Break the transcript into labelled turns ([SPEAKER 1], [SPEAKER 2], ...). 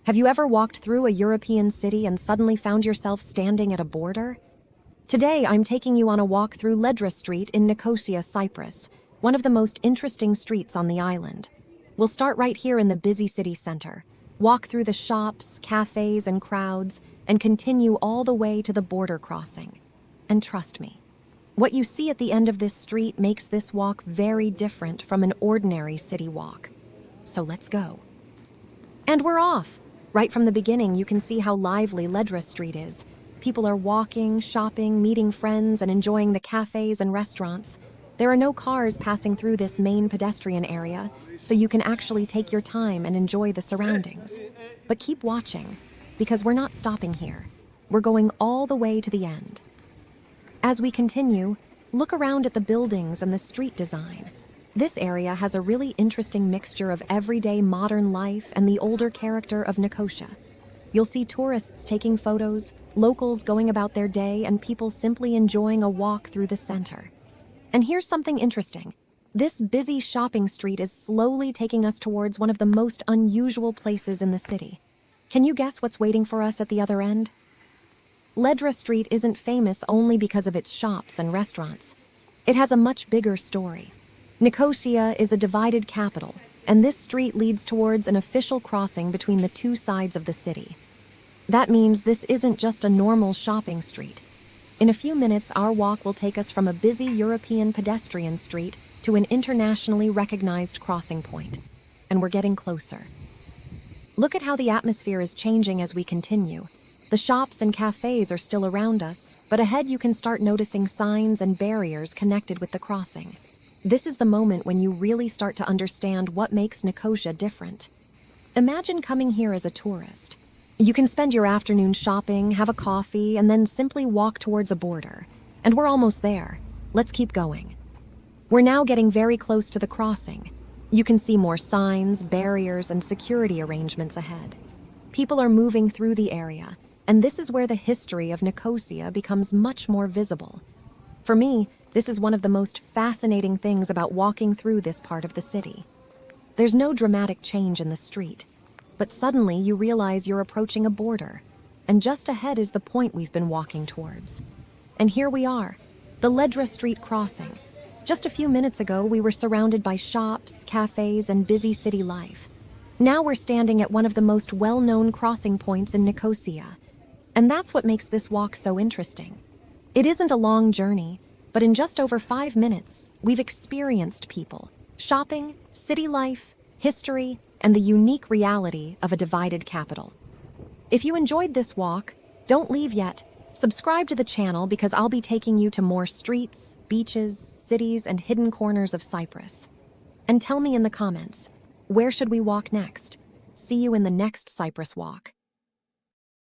[SPEAKER 1] Have you ever walked through a European city and suddenly found yourself standing at a border? Today, I'm taking you on a walk through Ledra Street in Nicosia, Cyprus, one of the most interesting streets on the island. We'll start right here in the busy city center, walk through the shops, cafes, and crowds, and continue all the way to the border crossing. And trust me, what you see at the end of this street makes this walk very different from an ordinary city walk. So let's go. And we're off! Right from the beginning, you can see how lively Ledra Street is. People are walking, shopping, meeting friends, and enjoying the cafes and restaurants. There are no cars passing through this main pedestrian area, so you can actually take your time and enjoy the surroundings. But keep watching, because we're not stopping here. We're going all the way to the end. As we continue, look around at the buildings and the street design. This area has a really interesting mixture of everyday modern life and the older character of Nicosia. You'll see tourists taking photos, locals going about their day, and people simply enjoying a walk through the center. And here's something interesting. This busy shopping street is slowly taking us towards one of the most unusual places in the city. Can you guess what's waiting for us at the other end? Ledra Street isn't famous only because of its shops and restaurants. It has a much bigger story. Nicosia is a divided capital, and this street leads towards an official crossing between the two sides of the city. That means this isn't just a normal shopping street. In a few minutes, our walk will take us from a busy European pedestrian street to an internationally recognized crossing point, and we're getting closer. Look at how the atmosphere is changing as we continue. The shops and cafes are still around us, but ahead you can start noticing signs and barriers connected with the crossing. This is the moment when you really start to understand what makes Nicosia different. Imagine coming here as a tourist. You can spend your afternoon shopping, have a coffee, and then simply walk towards a border. And we're almost there. Let's keep going. We're now getting very close to the crossing. You can see more signs, barriers, and security arrangements ahead. People are moving through the area, and this is where the history of Nicosia becomes much more visible. For me, this is one of the most fascinating things about walking through this part of the city. There's no dramatic change in the street, but suddenly you realize you're approaching a border, and just ahead is the point we've been walking towards. And here we are, the Ledra Street crossing. Just a few minutes ago, we were surrounded by shops, cafes, and busy city life. Now we're standing at one of the most well-known crossing points in Nicosia, and that's what makes this walk so interesting. It isn't a long journey, but in just over 5 minutes, we've experienced people, shopping, city life, history, and the unique reality of a divided capital. If you enjoyed this walk, don't leave yet. Subscribe to the channel because I'll be taking you to more streets, beaches, cities, and hidden corners of Cyprus. And tell me in the comments, where should we walk next? See you in the next Cyprus walk.